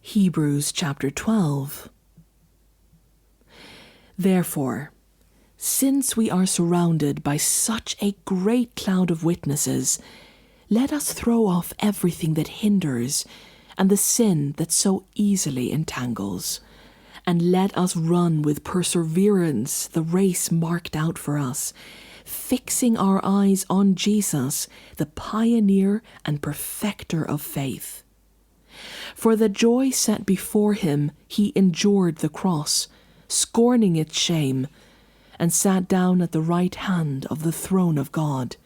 Hebrews chapter 12. Therefore, since we are surrounded by such a great cloud of witnesses, let us throw off everything that hinders and the sin that so easily entangles, and let us run with perseverance the race marked out for us, fixing our eyes on Jesus, the pioneer and perfecter of faith. For the joy set before him, he endured the cross, scorning its shame, and sat down at the right hand of the throne of God.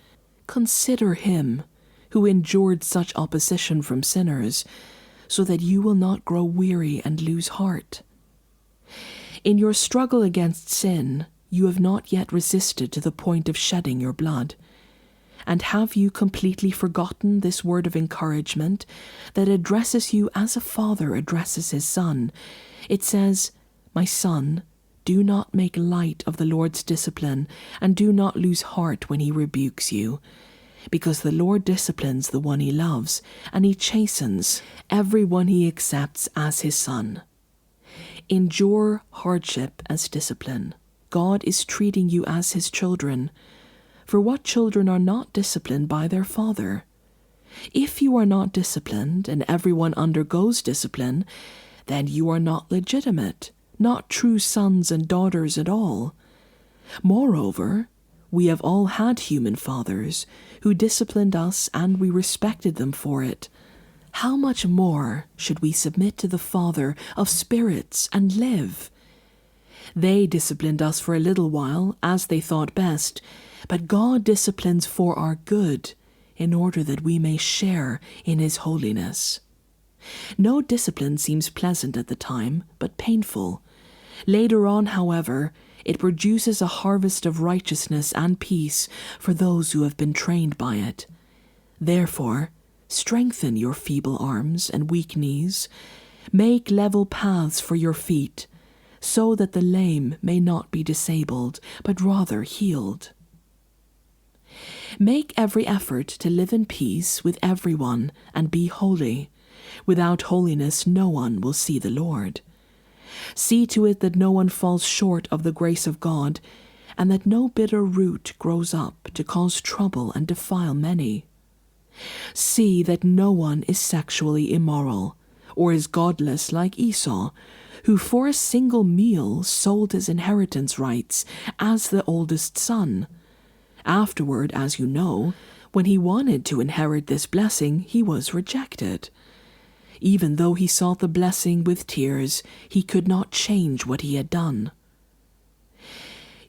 Consider him who endured such opposition from sinners, so that you will not grow weary and lose heart. In your struggle against sin, you have not yet resisted to the point of shedding your blood. And have you completely forgotten this word of encouragement that addresses you as a father addresses his son? It says, "My son, do not make light of the Lord's discipline, and do not lose heart when he rebukes you. Because the Lord disciplines the one he loves, and he chastens every one he accepts as his son." Endure hardship as discipline. God is treating you as his children. For what children are not disciplined by their father? If you are not disciplined, and everyone undergoes discipline, then you are not legitimate, not true sons and daughters at all. Moreover, we have all had human fathers who disciplined us, and we respected them for it. How much more should we submit to the Father of spirits and live? They disciplined us for a little while, as they thought best, but God disciplines for our good, in order that we may share in his holiness. No discipline seems pleasant at the time, but painful. Later on, however, it produces a harvest of righteousness and peace for those who have been trained by it. Therefore, strengthen your feeble arms and weak knees. Make level paths for your feet, so that the lame may not be disabled, but rather healed. Make every effort to live in peace with everyone and be holy. Without holiness no one will see the Lord. See to it that no one falls short of the grace of God, and that no bitter root grows up to cause trouble and defile many. See that no one is sexually immoral, or is godless like Esau, who for a single meal sold his inheritance rights as the oldest son. Afterward, as you know, when he wanted to inherit this blessing, he was rejected. Even though he sought the blessing with tears, he could not change what he had done.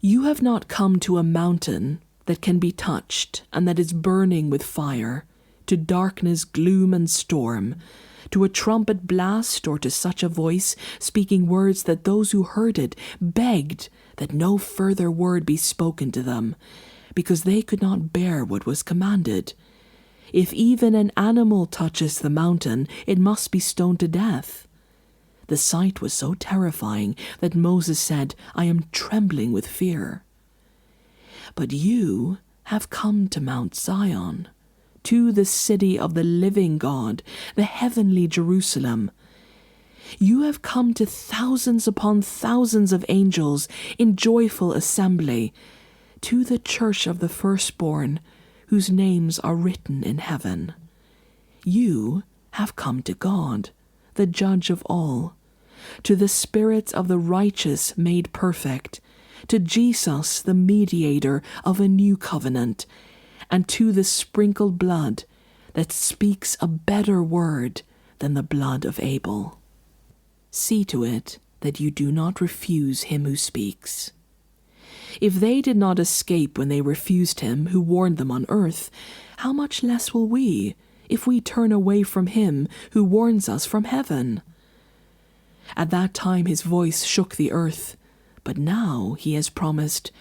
You have not come to a mountain that can be touched and that is burning with fire, to darkness, gloom, and storm, to a trumpet blast, or to such a voice speaking words that those who heard it begged that no further word be spoken to them, because they could not bear what was commanded. If even an animal touches the mountain, it must be stoned to death. The sight was so terrifying that Moses said, "I am trembling with fear." But you have come to Mount Zion, to the city of the living God, the heavenly Jerusalem. You have come to thousands upon thousands of angels in joyful assembly, to the church of the firstborn, whose names are written in heaven. You have come to God, the judge of all, to the spirits of the righteous made perfect, to Jesus, the mediator of a new covenant, and to the sprinkled blood that speaks a better word than the blood of Abel. See to it that you do not refuse him who speaks. If they did not escape when they refused him who warned them on earth, how much less will we, if we turn away from him who warns us from heaven? At that time his voice shook the earth, but now he has promised,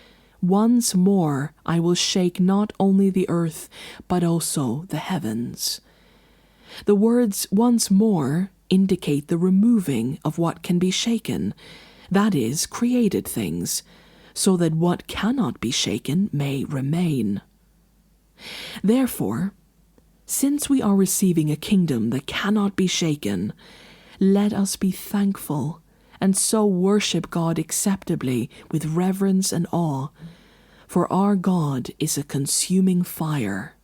"Once more I will shake not only the earth, but also the heavens." The words "once more" indicate the removing of what can be shaken, that is, created things, so that what cannot be shaken may remain. Therefore, since we are receiving a kingdom that cannot be shaken, Let us be thankful, and so worship God acceptably with reverence and awe, for our God is a consuming fire.